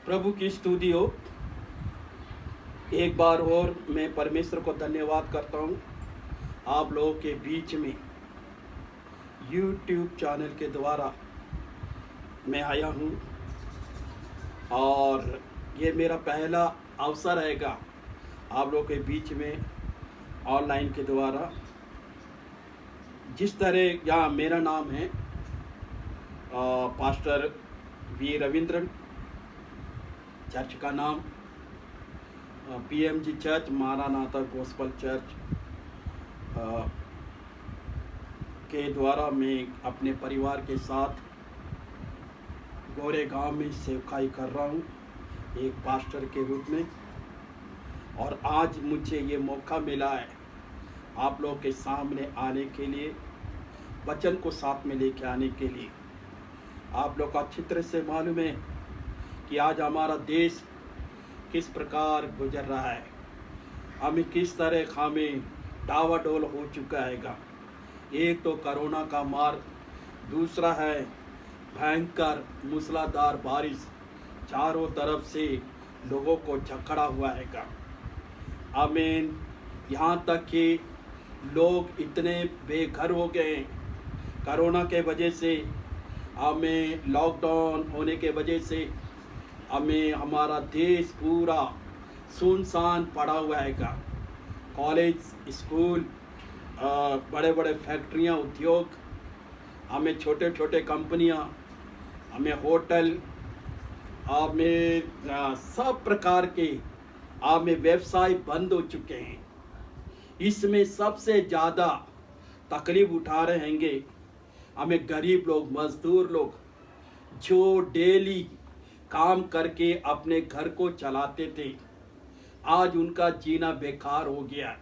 प्रभु की स्तुति हो। एक बार और मैं परमेश्वर को धन्यवाद करता हूँ। आप लोगों के बीच में YouTube चैनल के द्वारा मैं आया हूँ और ये मेरा पहला अवसर रहेगा आप लोगों के बीच में ऑनलाइन के द्वारा। जिस तरह यहाँ मेरा नाम है पास्टर वी रविंद्रन, चर्च का नाम PMG चर्च मारानाथा गॉस्पेल चर्च के द्वारा मैं अपने परिवार के साथ गोरेगांव में सेवकाई कर रहा हूँ एक पास्टर के रूप में। और आज मुझे ये मौका मिला है आप लोगों के सामने आने के लिए, वचन को साथ में लेके आने के लिए। आप लोग को अच्छी तरह से मालूम है कि आज हमारा देश किस प्रकार गुजर रहा है, हमें किस तरह हमें डावाडोल हो चुका है। एक तो कोरोना का मार, दूसरा है भयंकर मूसलाधार बारिश, चारों तरफ से लोगों को जकड़ा हुआ है। आमीन। यहाँ तक कि लोग इतने बेघर हो गए हैं कोरोना के वजह से, हमें लॉकडाउन होने के वजह से हमें हमारा देश पूरा सुनसान पड़ा हुआ है। कॉलेज, स्कूल, बड़े बड़े फैक्ट्रियाँ, उद्योग, हमें छोटे छोटे कंपनियाँ, हमें होटल, हमें सब प्रकार के हमें व्यवसाय बंद हो चुके हैं। इसमें सबसे ज़्यादा तकलीफ उठा रहे हैंगे हमें गरीब लोग, मजदूर लोग, जो डेली काम करके अपने घर को चलाते थे। आज उनका जीना बेकार हो गया।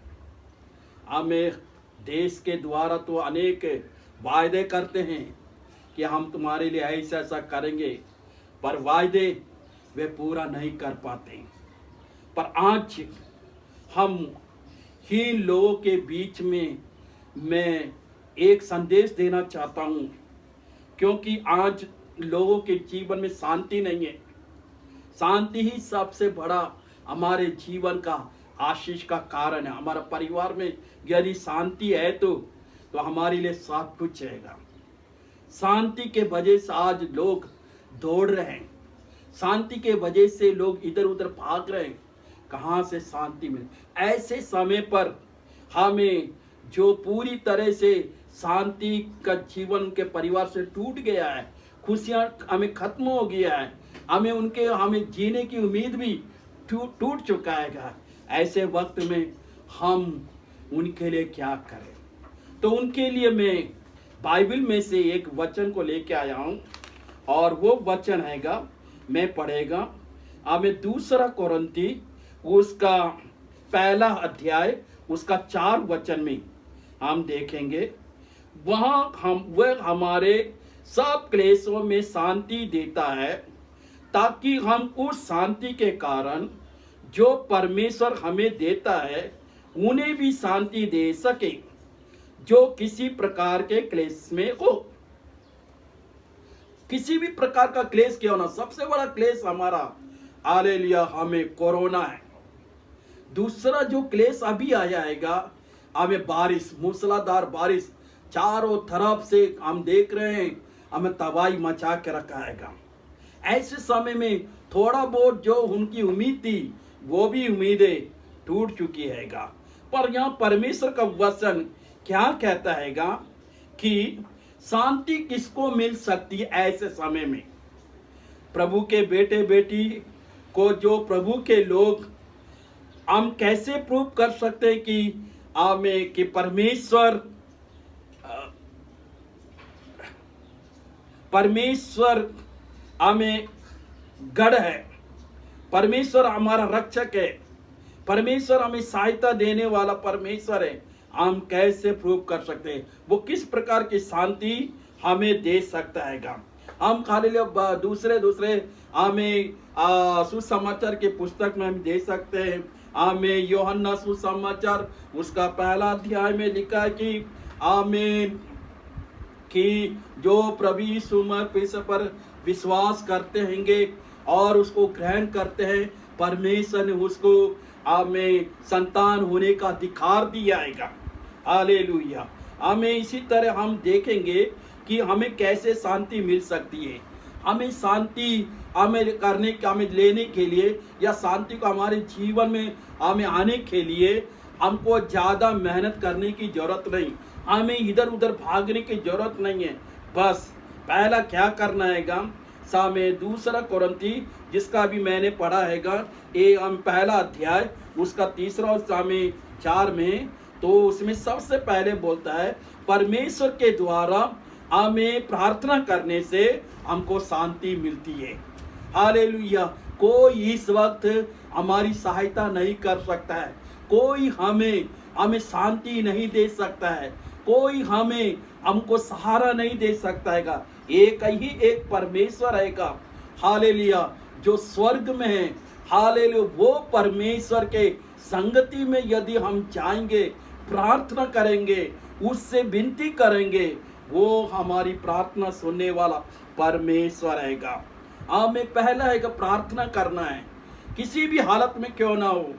हमें देश के द्वारा तो अनेक वायदे करते हैं कि हम तुम्हारे लिए ऐसा ऐसा करेंगे, पर वायदे वे पूरा नहीं कर पाते। पर आज हम ही लोगों के बीच में मैं एक संदेश देना चाहता हूँ, क्योंकि आज लोगों के जीवन में शांति नहीं है। शांति ही सबसे बड़ा हमारे जीवन का आशीष का कारण है। हमारा परिवार में यदि शांति है तो हमारे लिए सब कुछ रहेगा। शांति के वजह से आज लोग दौड़ रहे हैं, शांति के वजह से लोग इधर उधर भाग रहे हैं। कहाँ से शांति मिले? ऐसे समय पर हमें जो पूरी तरह से शांति का जीवन के परिवार से टूट गया है, खुशियाँ हमें खत्म हो गया है, हमें जीने की उम्मीद भी टूट चुका है। ऐसे वक्त में हम उनके लिए क्या करें? तो उनके लिए मैं बाइबल में से एक वचन को लेके आया हूँ और वो वचन हैगा, मैं पढ़ेगा हमें 2 कोरिन्थी उसका पहला अध्याय उसका 4 वचन में हम देखेंगे। वह हमारे सब क्लेशों में शांति देता है, ताकि हम उस शांति के कारण जो परमेश्वर हमें देता है उन्हें भी शांति दे सके जो किसी प्रकार के क्लेश में हो। किसी भी प्रकार का क्लेश क्यों ना, सबसे बड़ा क्लेश हमारा हालेलुया हमें कोरोना है। दूसरा जो क्लेश अभी आया हैगा हमें बारिश, मूसलाधार बारिश, चारों तरफ से हम देख रहे हैं, हमें तबाही मचा के रखा हैगा। ऐसे समय में थोड़ा बहुत जो उनकी उम्मीद थी वो भी उम्मीदें टूट चुकी हैगा। पर यहाँ परमेश्वर का वचन क्या कहता हैगा कि शांति किसको मिल सकती है ऐसे समय में? प्रभु के बेटे बेटी को, जो प्रभु के लोग, हम कैसे प्रूव कर सकते हैं कि परमेश्वर हमें गढ़ है, परमेश्वर हमारा रक्षक है, परमेश्वर हमें सहायता देने वाला परमेश्वर है। हम कैसे प्रूव कर सकते हैं? वो किस प्रकार की शांति हमें दे सकता है? हम खाली दूसरे हमें सुसमाचार के पुस्तक में हम दे सकते हैं। हमें यूहन्ना सुसमाचार उसका पहला अध्याय में लिखा है कि आमीन, कि जो प्रभु यीशु पर विश्वास करते हैंगे और उसको ग्रहण करते हैं, परमेश्वर ने उसको हमें संतान होने का अधिकार दिया है। हालेलुया। हमें इसी तरह हम देखेंगे कि हमें कैसे शांति मिल सकती है। हमें शांति हमें करने हमें लेने के लिए या शांति को हमारे जीवन में हमें आने के लिए हमको ज़्यादा मेहनत करने की जरूरत नहीं, हमें इधर उधर भागने की जरूरत नहीं है। बस पहला क्या करना हैगा, सामे दूसरा कोरिन्थी जिसका भी मैंने पढ़ा हैगा, ये हम पहला अध्याय उसका 3 और सामे 4 में, तो उसमें सबसे पहले बोलता है परमेश्वर के द्वारा हमें प्रार्थना करने से हमको शांति मिलती है। हालेलुया। कोई इस वक्त हमारी सहायता नहीं कर सकता है, कोई हमें शांति नहीं दे सकता है, कोई हमको सहारा नहीं दे सकता है। एक ही एक परमेश्वर रहेगा, हालेलुया, जो स्वर्ग में है। हालेलुया। वो परमेश्वर के संगति में यदि हम जाएंगे, प्रार्थना करेंगे, उससे विनती करेंगे, वो हमारी प्रार्थना सुनने वाला परमेश्वर रहेगा। हमें पहला है कि प्रार्थना करना है, किसी भी हालत में क्यों ना हो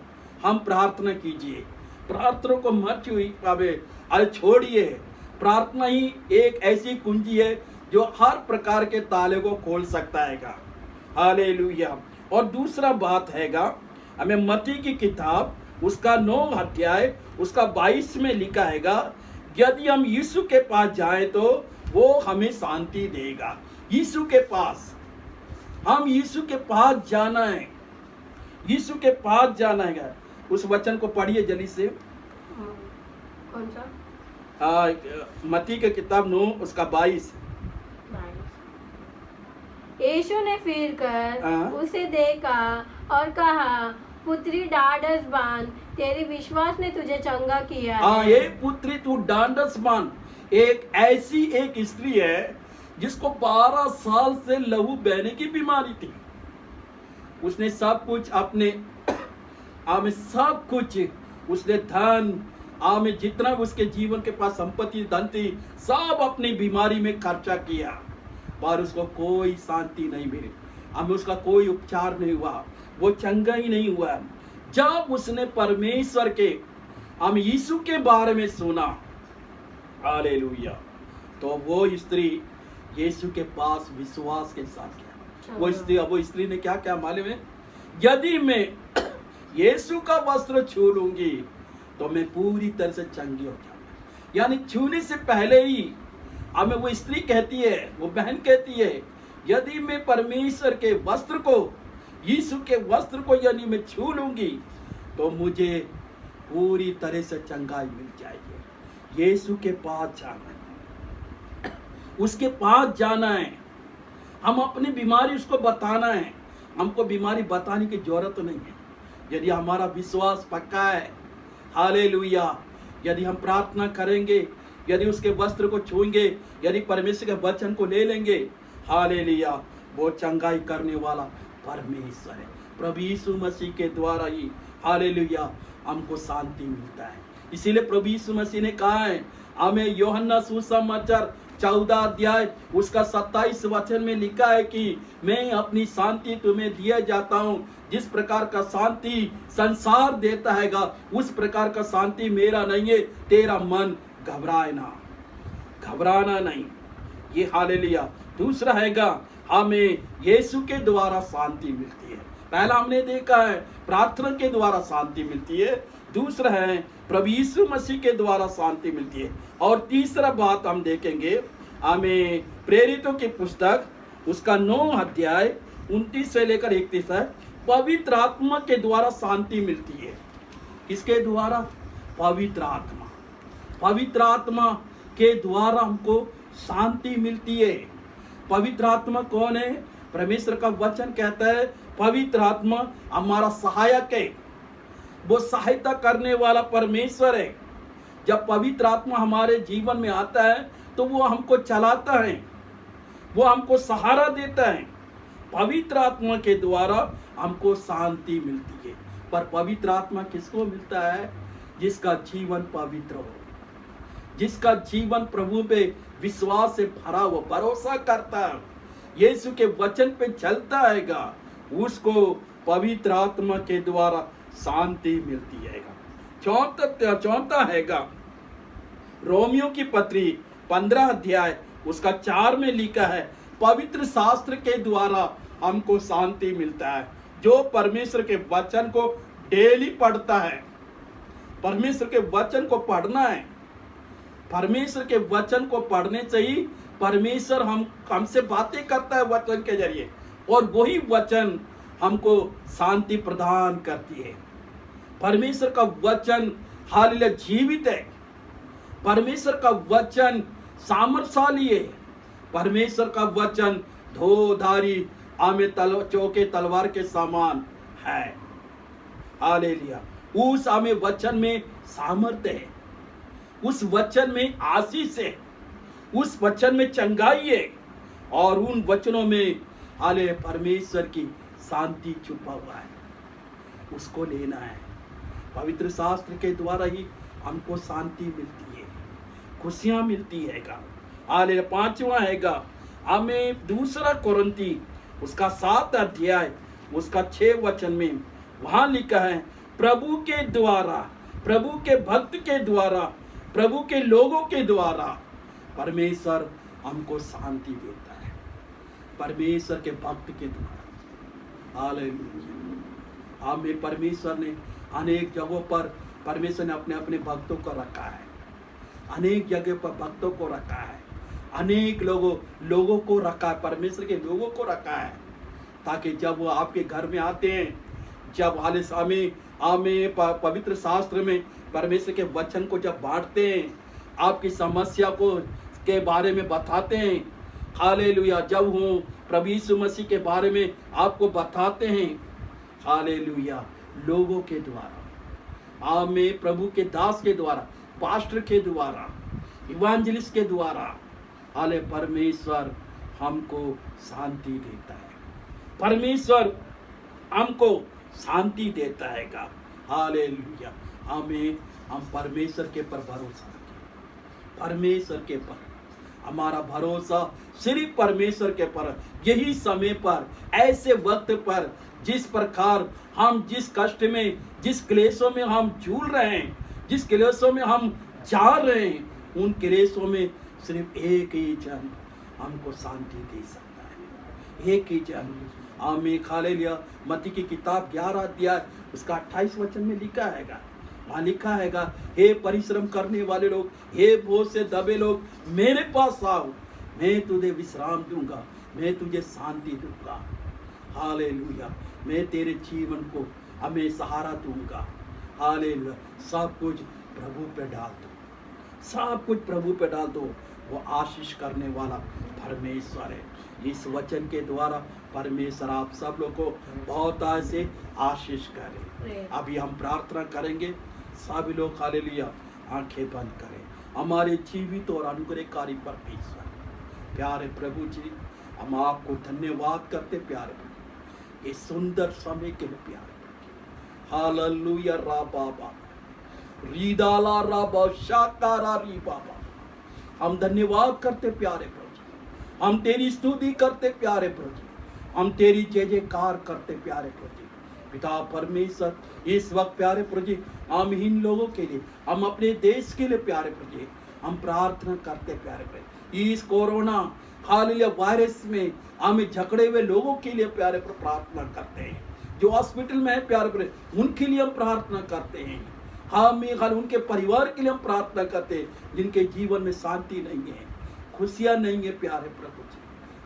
हम प्रार्थना कीजिए। प्रार्थना को मत अरे छोड़िए। प्रार्थना ही एक ऐसी कुंजी है जो हर प्रकार के ताले को खोल सकता हैगा। हालेलुया। और दूसरा बात हैगा, हमें मत्ती की किताब उसका 9 अध्याय उसका 22 में लिखा हैगा, यदि हम यीशु के पास जाएं तो वो हमें शांति देगा। यीशु के पास, हम यीशु के पास जाना है, यीशु के पास जाना है। उस वचन को पढ़िए जल्दी से। कौन सा? मत्ती की किताब 9 उसका 22। यीशु ने फिर कर उसे देखा और कहा, पुत्री ढाढ़स बांध, तेरे विश्वास ने तुझे चंगा किया है। ये पुत्री तू ढाढ़स बांध। एक ऐसी एक स्त्री है जिसको 12 साल से लहू बहने की बीमारी थी। उसने सब कुछ अपने सब कुछ उसने धन में जितना उसके जीवन के पास संपत्ति धन थी सब अपनी बीमारी में खर्चा किया, पर उसको कोई शांति नहीं मिली। हमें उसका कोई उपचार नहीं हुआ, वो चंगा ही नहीं हुआ। जब उसने परमेश्वर के यीशु के बारे में सुना, हालेलुया, तो वो स्त्री यीशु के पास विश्वास के साथ गया। वो स्त्री ने क्या क्या मालूम है, यदि मैं यीशु का वस्त्र छू लूंगी तो मैं पूरी तरह से चंगी हो जाऊंगी। यानी छूने से पहले ही हमें वो स्त्री कहती है, वो बहन कहती है, यदि मैं परमेश्वर के वस्त्र को, यीशु के वस्त्र को यदि मैं छू लूंगी तो मुझे पूरी तरह से चंगाई मिल जाएगी। यीशु के पास जाना है, उसके पास जाना है, हम अपनी बीमारी उसको बताना है। हमको बीमारी बताने की जरूरत नहीं है यदि हमारा विश्वास पक्का है। हालेलुया। यदि हम प्रार्थना करेंगे, यदि उसके वस्त्र को छूएंगे, यदि परमेश्वर के वचन को ले लेंगे, हालेलुया, वो चंगाई करने वाला परमेश्वर है। प्रभु यीशु मसीह के द्वारा ही, हालेलुया, हमको शांति मिलता है। इसीलिए प्रभु यीशु मसीह ने कहा है, हमें यूहन्ना सुसमाचार 14 अध्याय उसका 27 वचन में लिखा है कि मैं अपनी शांति तुम्हें दिया जाता हूँ, जिस प्रकार का शांति संसार देता हैगा उस प्रकार का शांति मेरा नहीं है। तेरा मन घबराना नहीं। ये हालेलुया। दूसरा हैगा, हमें यीशु के द्वारा शांति मिलती है। पहला हमने देखा है प्रार्थना के द्वारा शांति मिलती है, दूसरा है प्रभु यीशु मसीह के द्वारा शांति मिलती है, और तीसरा बात हम देखेंगे, हमें प्रेरितों की पुस्तक उसका 9 अध्याय 29 से लेकर 31 है, पवित्र आत्मा के द्वारा शांति मिलती है। किसके द्वारा? पवित्र आत्मा। पवित्र आत्मा के द्वारा हमको शांति मिलती है। पवित्र आत्मा कौन है? परमेश्वर का वचन कहता है पवित्र आत्मा हमारा सहायक है, वो सहायता करने वाला परमेश्वर है। जब पवित्र आत्मा हमारे जीवन में आता है तो वो हमको चलाता है, वो हमको सहारा देता है। पवित्र आत्मा के द्वारा हमको शांति मिलती है। पर पवित्र आत्मा किसको मिलता है? जिसका जीवन पवित्र हो, जिसका जीवन प्रभु पे विश्वास से भरा हो, भरोसा करता है, यीशु के वचन पे चलता हैगा, उसको पवित्र आत्मा के द्वारा शांति मिलती है। चौथा हैगा रोमियो की पत्री 15 अध्याय उसका 4 में लिखा है, पवित्र शास्त्र के द्वारा हमको शांति मिलता है। जो परमेश्वर के वचन को डेली पढ़ता है, परमेश्वर के वचन को पढ़ना है, परमेश्वर के वचन को पढ़ने से ही परमेश्वर हमसे बातें करता है वचन के जरिए, और वही वचन हमको शांति प्रदान करती है। परमेश्वर का वचन हालेलुया जीवित है, परमेश्वर का वचन सामर्थशाली है, परमेश्वर का वचन धोधारी चौके तलवार के समान है। हालेलुया, उस वचन में सामर्थ्य है, उस वचन में आशीष है, उस वचन में चंगाई है, और उन वचनों में हालेलुया परमेश्वर की शांति छुपा हुआ है। उसको लेना है। पवित्र शास्त्र के द्वारा ही हमको शांति मिलती है, खुशियां मिलती है। हालेलुया, 5वां हैगा हमें 2 कोरिन्थी उसका 7 अध्याय उसका 6 वचन में वहां लिखा है, प्रभु के द्वारा, प्रभु के भक्त के द्वारा, प्रभु के लोगों के द्वारा परमेश्वर हमको शांति देता है, परमेश्वर के भक्त के द्वारा। हालेलुया, हमें परमेश्वर ने अनेक जगहों पर परमेश्वर ने अपने अपने भक्तों को रखा है, अनेक जगह पर भक्तों को रखा है, अनेक लोगों को रखा है, परमेश्वर के लोगों को रखा है, ताकि जब वो आपके घर में आते हैं, जब हमें पवित्र शास्त्र में परमेश्वर के वचन को जब बांटते हैं, आपकी समस्या को के बारे में बताते हैं, हालेलुया, जब वो प्रभु यीशु मसीह के बारे में आपको बताते हैं, हालेलुया, लोगों के द्वारा, हमें प्रभु के दास के द्वारा, पास्टर के द्वारा, इवांजलिस्ट के द्वारा, हाले परमेश्वर हमको शांति देता है, परमेश्वर हमको शांति देता है। हालेलुया, हम परमेश्वर के पर भरोसा रखें, परमेश्वर के पर हमारा भरोसा सिर्फ परमेश्वर के पर। यही समय पर, ऐसे वक्त पर, जिस प्रकार हम जिस कष्ट में, जिस क्लेशों में हम झूल रहे हैं, जिस क्लेशों में हम जा रहे हैं, उन क्लेशों में सिर्फ एक ही जन हमको शांति दे सकता है, एक ही जन। आमीन, हालेलुया। मत्ती की किताब 11 अध्याय उसका 28 वचन में लिखा हैगा, वहाँ लिखा हैगा, हे परिश्रम करने वाले लोग, हे बोझ से दबे लोग, मेरे पास आओ, मैं तुझे विश्राम दूंगा, मैं तुझे शांति दूंगा। हालेलुया, मैं तेरे जीवन को हमें सहारा दूंगा। हालेलुया, सब कुछ प्रभु पे डाल दो, सब कुछ प्रभु पे डाल दो, वो आशीष करने वाला परमेश्वर है। इस वचन के द्वारा परमेश्वर आप सब लोग को बहुत ऐसे आशीष करे। अभी हम प्रार्थना करेंगे, सभी लोग हालेलुया आंखें बंद करें। हमारे जीवित और अनुग्रहकारी परमेश्वर, प्यारे प्रभु जी, हम आपको धन्यवाद करते प्यारे प्रभु, इस सुंदर समय के लिए प्यारे प्रभु। हालेलुया, रा बाबा रीदाला राबा शाकारा री बाबा, हम धन्यवाद करते प्यारे प्रभु, हम तेरी स्तुति करते प्यारे प्रभु, हम तेरी जय जयकार करते प्यारे प्रभु। पिता परमेश्वर, इस वक्त प्यारे प्रभु हम इन लोगों के लिए, हम अपने देश के लिए प्यारे प्रभु हम प्रार्थना करते प्यारे प्रभु। इस कोरोना हालेलुया वायरस में हमें झगड़े हुए लोगों के लिए प्यारे प्रभु प्रार्थना करते हैं, जो हॉस्पिटल में है प्यारे प्रभु उनके लिए हम प्रार्थना करते हैं। हम उनके परिवार के लिए हम प्रार्थना करते हैं, जिनके जीवन में शांति नहीं है, खुशियां नहीं है प्यारे प्रभु जी।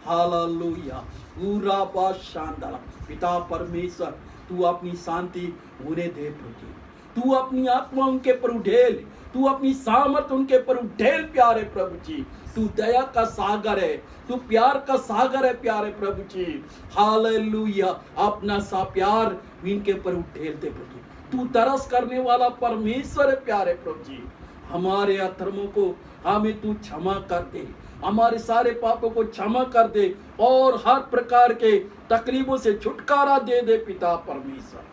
हालेलुया, पूरा बात शानदार पिता परमेश्वर, तू अपनी शांति उन्हें दे प्रभु, तू अपनी आत्मा उनके पर उठेल, तू अपनी सामर्थ उनके पर उठेल प्यारे प्रभु जी। तू दया का सागर है, तू प्यार का सागर है प्यारे प्रभु जी। हालेलुया, अपना सा प्यार इनके पर उठेल दे प्रभु, तू तरस करने वाला परमेश्वर है प्यारे प्रभु जी। हमारे अधर्मों को हमें तू क्षमा कर दे, हमारे सारे पापों को क्षमा कर दे, और हर प्रकार के तकलीफों से छुटकारा दे दे पिता परमेश्वर।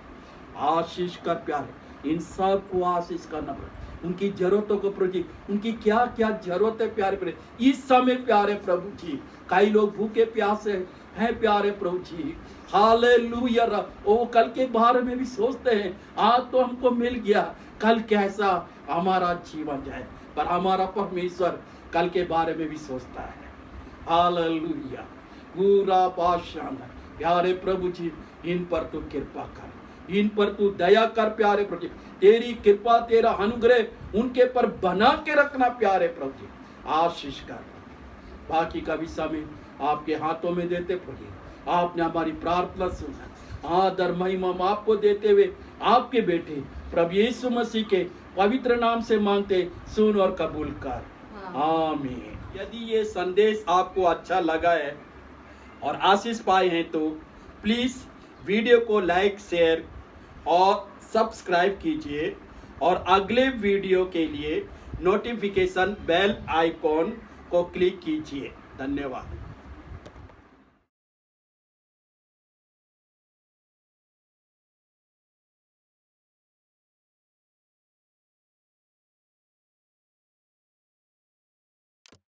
आशीष कर प्यारे, इन सब को आशीष करना पड़े, उनकी जरूरतों को प्रभु जी, उनकी क्या क्या जरूरत है प्यारे प्रभु इस समय प्यारे प्रभु जी। कई लोग भूखे प्यासे हैं, है प्यारे प्रभु जी। हालेलुया। वो कल के बारे में भी सोचते हैं, आज तो हमको मिल गया, कल कैसा हमारा जीवन जाए, पर हमारा परमेश्वर कल के बारे में भी सोचता है। हालेलुया। पूरा पाशान प्यारे प्रभु जी, इन पर तू कृपा कर, इन पर तू दया कर प्यारे प्रभु जी। तेरी कृपा तेरा अनुग्रह उनके पर बना के रखना प्यारे प्रभु जी, आशीष कर। बाकी का भी समय आपके हाथों में देते प्रभु जी। आपने हमारी प्रार्थना सुना, आदर महिमा आपको देते हुए आपके बेटे प्रभु यीशु मसीह के पवित्र नाम से मांगते, सुन और कबूल कर, आमीन। यदि ये संदेश आपको अच्छा लगा है और आशीष पाए हैं तो प्लीज़ वीडियो को लाइक, शेयर और सब्सक्राइब कीजिए, और अगले वीडियो के लिए नोटिफिकेशन बेल आइकॉन को क्लिक कीजिए। धन्यवाद।